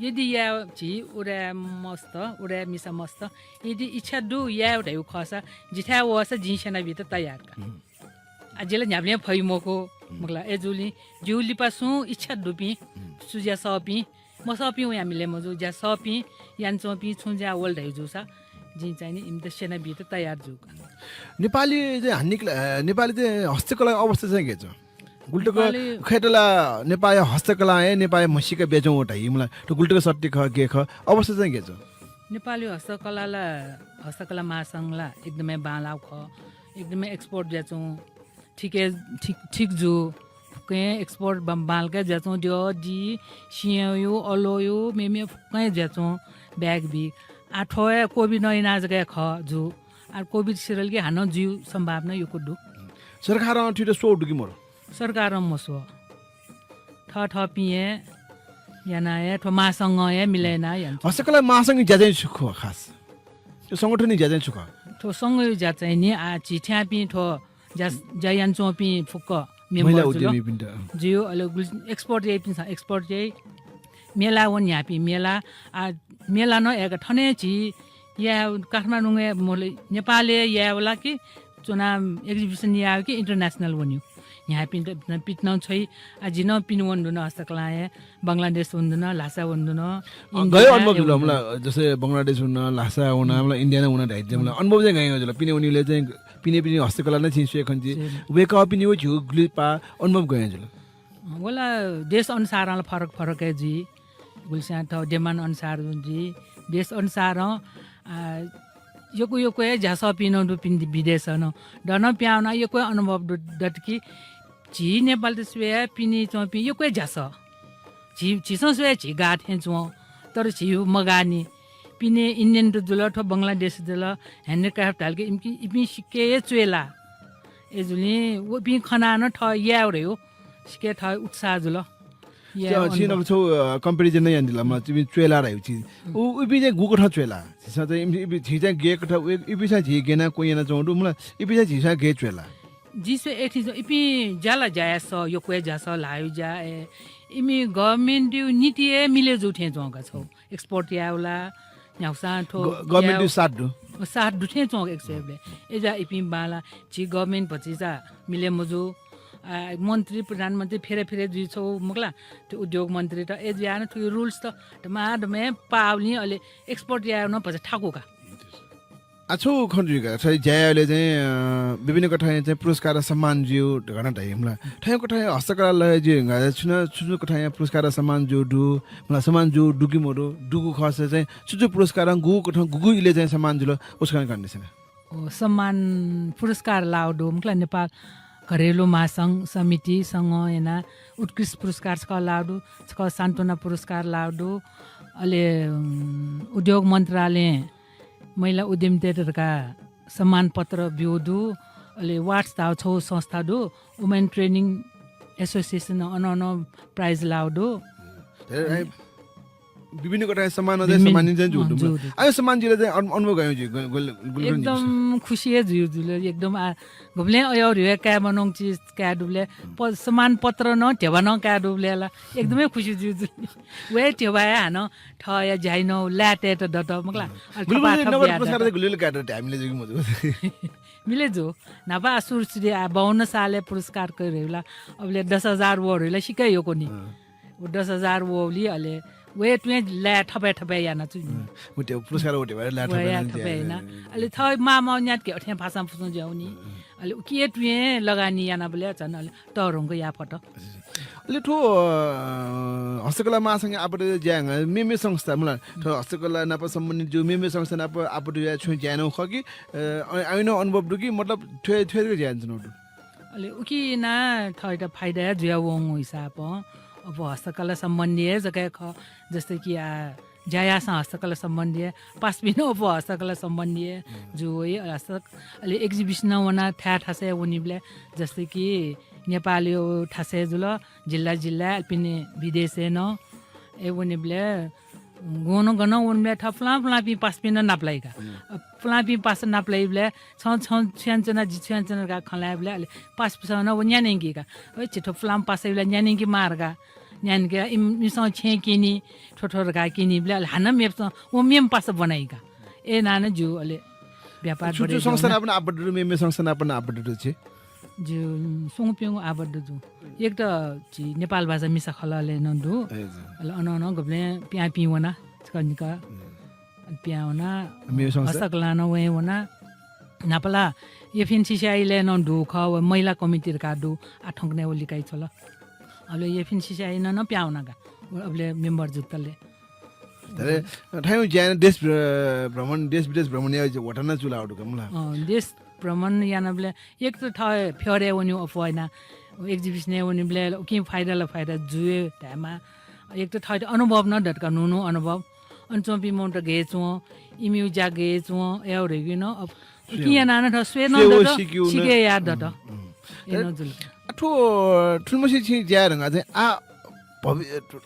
यदि या छि उडा मस्त उडा मिसा मस्त यदि इच्छा दु या एउटा यु खसा जिठा वसा जिसेना भित्र तयार का अजेला न्याब्ले फैमोको मगला एजुली जुली पासु इच्छा दुपी सुजा सपी म सपी या मिले मजु ज्या सपी यान चोपी छुन्जा वर्ल्ड है जुसा जि चाहिँ नि इमते सेना भित्र तयार जु नेपाली चाहिँ नेपाली चाहिँ हस्तकला अवस्था चाहिँ के छ गुल्टको खेटला नेपाली हस्तकला है नेपाली मसीका बेचौँ उठा हिमला तो गुल्टको सट्टी ख के ख अवस्था चाहिँ के छ नेपाली हस्तकला महासङ्घला एकदमै बालाउ ख एकदमै एक्सपोर्ट बेचौँ ठीक जो के एक्सपोर्ट बालकै बेचौँ त्यो जी सियो अलोयो मेमे कहीँ बेचौँ ब्याग भी आठो कोभिड नाजका ख जो और कोभिड सिरियल के हानो जीव संभावना यो कुदु सरकार ठिटो सो डुकी मोर सरकार मसो ठ पिए याना ए ठो मासँग ए मिलेना यान हस्तकला मासँग ज्यादै सुख खास त्यो संगठन नि ज्यादै सुख ठो सँगै ज्या चाहिँ नि आ चिठ्या पि ठो जायान चोपी फुक्क महिला उद्यमी पिन्ट जियो अले एक्सपोर्ट ए पिन्छ एक्सपोर्ट ए मेला वन यापी मेला आ मेला न एक ठने छि या काठमाडौँ मोले नेपाली या वाला कि चुना एक्जिबिसन या कि इंटरनेशनल वन्यू यहाँ पिट्न छै अझै न पिन वन्दुन हस्तकला बङ्गलादेश वन्दुन लासा वन्दुन गयो अनुभव जुल हमला जस्तै बङ्गलादेश हुन लासा हुन हमला इन्डिया हुन ढाइते हमला अनुभव चाहिँ गयो जुल पिने उनीले चाहिँ पिने हस्तकला नै छिन्सु खन्जी वेक अप पिने हो झु ग्लिपा अनुभव गयो जुल होला देश अनुसार फरक है जी गुलसा त डिमान्ड अनुसार जी देश अनुसार यो कोही झासा पिनो पिन विदेश न डन प्याउन यो कोही अनुभव डटकी झी नेपाल त स्वे पिनी चोपी यो कोही झास झिसो स्वे झी गाथे चो तर झी मगानी पिने इन्डियन जुल ठो बङ्गलादेश जुल ह्यान्डक्राफ्ट हालके इपि सिके चुएला एजुली वो पि खना न ठ या रे हो सिके ठ उत्साह जुल छिन छौ कम्पेरिजन नै यान्दिला म तिमी चुएला रह्यो छि उ इबि चाहिँ गुको ठ चुएला छिसा चाहिँ इबि छिसा गे ठ इबि छ झि गेना कोयना चौडु मलाई इबि छ झिसा गे चुएला जिसो एठी इपि जाला जायस यो कोइ जास लायो जा इमि गभर्नमेन्ट दु नीति मिले जुठे जगा छौ एक्सपोर्ट याउला न्याउसा ठो गभर्नमेन्ट दु साथ दुठे चौक एक्सेप्टले एजा इपि बाला छि गभर्नमेन्ट पछि जा मिले मजु मन्त्री प्रधानमन्त्री फेरे जी छौ मुगला त्यो उद्योग मन्त्री त एज यान त्यो रुल्स त मादमे पाउली अहिले एक्सपोर्ट या न पछि ठाकुका आछु खन्जुका छै ज्याले चाहिँ विभिन्न कठाय चाहिँ पुरस्कार सम्मान जियो घना टाइमला ठय कठाय हस्तकला जे छुनु कठाय पुरस्कार सम्मान जो दु मला सम्मान जो दुकी मोरो दुगु खस चाहिँ छुचु पुरस्कार गु कठा गुगु इले चाहिँ सम्मान जुल उसका कन्डिसन सम्मान पुरस्कार लाउडो मुगला नेपाल घरेलु महासङ्घ समितिसँग हैन उत्कृष्ट पुरस्कार छ लाउडु छ सान्त्वना पुरस्कार लाउडु अहिले उद्योग मन्त्रालय महिला उद्यमिताका सम्मान पत्र बिउदु अहिले वाट्स ताउ छौ संस्था दु वुमेन ट्रेनिङ एसोसिएसन अन प्राइज लाउडु विभिन्न कटा सम्मान सम्मानिन्छ जुडु आयो सम्मान जिले चाहिँ अनुभव गयो जी एकदम खुसी है जुले एकदम गबले अयो रे का बनोङ चीज का दुबले सम्मान पत्र न टेवा न का दुबलेला एकदमै खुसी जु वे टेवा हान ठया जाइन लाटे त दत मगला गुलिल का हामीले जगि मजु मिले जो नापा असुर श्री 52 साले पुरस्कार करेला अबले 10000 वहरुलाई सिकायो कोनी 10000 वहली अले वे तुए ला ठपे याना छु उते पुरस्कार उते भएर ला ठपे याना अले थय मामा न्यात के अठे भाषा फुसु जाउनी अले के तुए लगानी याना बले छन अले तरंगको या फट अले ठो हस्तकला मासँग आपले ज्याङ मेमे संस्था मलाई ठो हस्तकला नाप सम्बन्धित जो मेमे संस्था नाप आपले या छु ज्यानो खकी आइनो अनुभव दुकी मतलब ठे के ज्यान छु अले उकी ना थयटा फाइदा ज्या वङ हिसाब अब हस्तकला सम्बन्धी जग्गा ख जस्तै कि जायासँग हस्तकला सम्बन्धी पासपिनो पो हस्तकला सम्बन्धी जो है हस्त अहिले एक्जिबिसन वना ठ्या ठासे उनीले जस्तै कि नेपाली ठासे जुल जिल्ला जिल्ला पिने विदेशे न ए उनीले गोनो गन उनले ठफ्ला फ्लापी पासपिनो नाप्लाइका फ्लापी पास नाप्लाइले छ छ्यान्चना जि छ्यान्चना का खलाइले अहिले पास पिसन न्यानेङ्गीका है छिटो फ्लाम पासैले न्यानेङ्गी मार्गा न्यानके इमसँग छे किनी ठोठोरका किनी ब्ले हान मेप्स ओ मेम पास बनाइका ए नाना जु अले व्यापार छुटु संस्थान अपन आबद्ध मेमे संस्थान अपन आबद्ध छ जु सोङप्यङ आबद्ध जु एक त जि नेपाल भाषा मिसा खलाले नन्दु अन अन गब्ले प्या पिवना छकनिका प्यावना मेमे संस्थान असकला न वे वना नापला यफिन सिसाइले नन्दु ख महिला कमिटी का दु आठंगने ओलिकाइ छला अहिले यो फिन सिसाइ न प्याउनका अहिले मेम्बर जुत्तले अरे ठाउँ ज्यान देश भ्रमण देश विदेश भ्रमण या वटना चुलाउडु कमला देश भ्रमण यानबले एक त ठाउँ फ्योरे वन्यु अफवाइना एक्जिबिसन वन्युले के फाइदा जुए टाइममा एक त ठाउँ अनुभव न डटका नुनु अनुभव अनचोपी मौन्ट गेचो इम्यु जा गेचो एउटा किन किया नाना ठ स्वे न दट सिके याद दट एनो जुल ठो ठुलमसी छि ज्या रंगा चाहिँ आ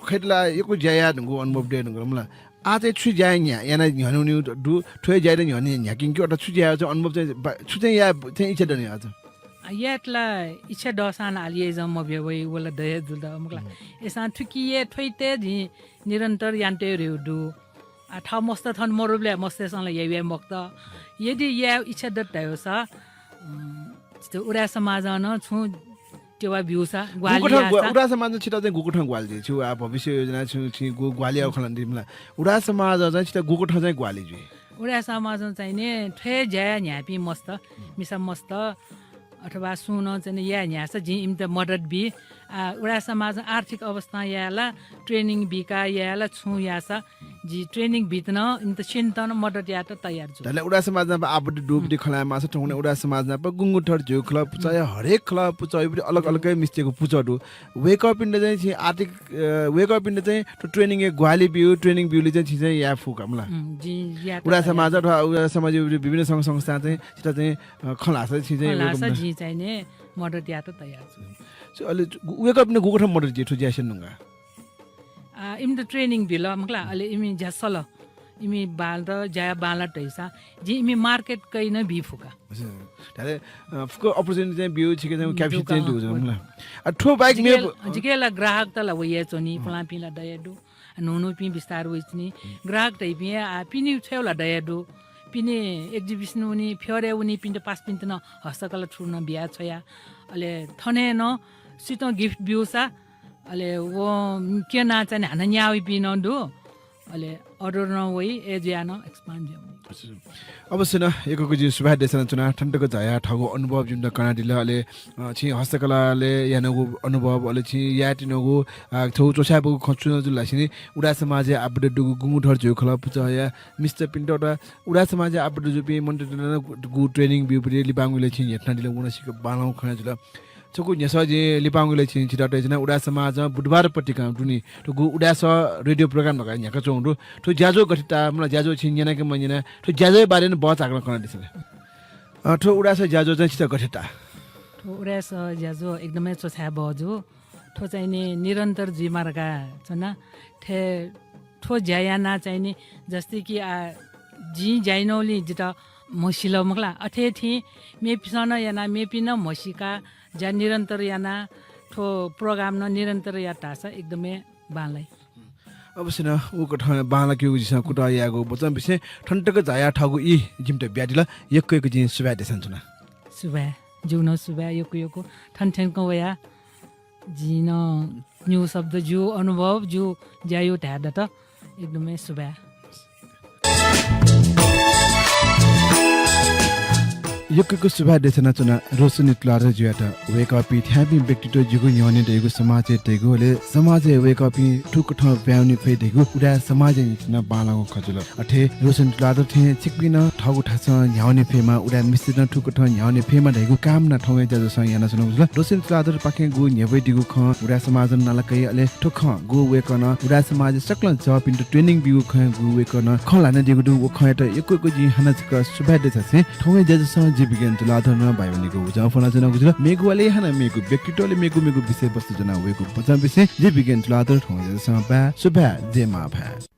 खेतला एको ज्या ढंगो अनुभव दे ढंगो मला आ चाहिँ छु ज्या न्या याना न्हनु दु ठोय ज्या न्हने न्याकिङ कि अटा छु ज्या चाहिँ अनुभव चाहिँ छु चाहिँ या चाहिँ इच्छा दने आज यातला इच्छा दसान आलिए जम भ्यवै वला दय जुल मकला एसा ठुकिए ठोइते जि निरन्तर यान्ते रेउडु आ ठा मस्त थन मरुबले मस्तेसँग यवे मक्त यदि या इच्छा दत्तायो सा त्यो उडा समाज न छु टेवा भ्युसा ग्वालिया उडा समाज छिटा चाहिँ गुकुठ ग्वाली छु आ भविष्य योजना छु छि ग्वालिया खलन दिमला उडा समाज चाहिँ छिटा गुकुठ चाहिँ ग्वाली जु उडा समाज चाहिँ ने ठे ज्या न्यापी मस्त मिसा मस्त अथवा सुन चाहिँ या न्यास जि इम त मदत बि उडा समाज आर्थिक अवस्था याला ट्रेनिङ बिका याला छु यासा जी ट्रेनिङ बितन इन त चिन्तन मदत या त तयार छु तले उडा समाजमा आबड डुबडी खला मास ठौने उडा समाजमा प गुंगुठर जो क्लब पुचाय हरेक क्लब पुचाय अलग अलगै मिस्टेको पुचडु वेक अप इन चाहिँ छि आर्थिक वेक अप इन चाहिँ ट्रेनिङ ए ग्वाली बिउ ट्रेनिङ बिउले चाहिँ चाहिँ या फु कमला जी या उडा समाज अथवा उडा समाज विभिन्न संघ संस्था चाहिँ छिटा चाहिँ खलास छि चाहिँ जी चाहिँ ने मदत या त तयार छु अहिले वेक अप इन गुगुठ मदत जेठु ज्यासन नुगा इम त ट्रेनिङ बिल मकला अहिले इमी झसल इमी बाल त ज्या बाला टैसा जी इमी मार्केट कै न बि फुका ताले फुको अपर्च्युनिटी चाहिँ बिउ छिके चाहिँ क्यापिटल चाहिँ दुज होला आ ठो बाइक मे जिकेला ग्राहक त ल वये चोनी फला पिला दयडु नुनु पि विस्तार वइचनी ग्राहक तै पि आ पिनि छेउला दयडु पिने एक्जिबिसन उनी फ्योरे उनी पिन्ट पास पिन्ट न हस्तकला ठुर्न बिया छया अहिले थने न सित गिफ्ट बिउसा अहिले वो के ना चाहिँ हाना न्याउ पिनन्दु अहिले अर्डर न वइ एजियान एक्सपान्ड अवश्य न एकको जी सुभा देशन चुना ठण्डको झया ठगो अनुभव जुन कनाडिले अहिले छि हस्तकलाले यानको अनुभव अहिले छि याटिनको थौ चोसाबको खचु जुलासिनी उडा समाज आबड दुगु गुमुठर जो खला पुचया मिस्टर पिन्टोटा उडा समाज आबड जुपि मन्टेन गु ट्रेनिङ बिउपरि लिबाङले छि यतना दिले उनसिको बालाउ खना जुल चोकु न्यसजे लिपाङले छि छिटाटे जना उडा समाज बुधबार पटिका दुनी तो गु उडा स रेडियो प्रोग्राम लगा न्याका चोंडु तो ज्याजो गठिता मला ज्याजो छि न्याना के मन्जना तो ज्याजो बारे न बहुत आग्रह गर्न दिसले तो उडा स ज्याजो चाहिँ छिटा गठिता तो उडा स ज्याजो एकदमै चोछा बजो तो चाहिँ नि निरन्तर जिमारका छना ठे ठो ज्यायाना चाहिँ नि जस्तै कि जी जाइनौली जिता मसिलो मकला अथे थि मेपिसन याना मेपिन मसिका ज्या निरन्तर याना ठो प्रोग्राम न निरन्तर या टासा एकदमै बालाई अवश्य न उको ठाउँ बाला के जिसा कुटा यागो बचन विषय ठण्टक जाया ठगु इ जिमटे ब्याटिला एकैको जिन सुबा देसन छुना सुबा जुन सुबा यो ठनठनको वया जिन न्यू शब्द जो अनुभव जो ज्यायो ढाडा त एकदमै सुबा यकको सुभा देशना चुना रोशनी तुलाधर जुयाटा वेक अप थ्याबी व्यक्तित्व जुगु न्याउने देगु समाज देगुले समाज वेक अप ठुक ठ ब्याउनी फे देगु उडा समाज निचना बालाको खजुल अथे रोशनी तुलाधर थे चिकबिन ठगु ठास न्याउने फेमा उडा मिस्त्रीन ठुक ठ न्याउने फेमा देगु काम न ठौए जस याना सुनु बुझल रोशनी तुलाधर पाखे गु न्यबै दिगु ख उडा समाज नलकै अले ठुक गु वेकन उडा समाज सकल जब इन्टु ट्रेनिङ बिगु ख गु वेकन खलाने दिगु दु खयत यकको जि हनचक सुभा देछसे ठौए जस जी विज्ञान तुलाधर न भाइ भनेको उजा फना जना गुजर मेगुले हना मेगु व्यक्तित्वले मेगु विषय वस्तु जना वेगु पचा विषय जी विज्ञान तुलाधर ठौए जस बा सुभा जेमा भा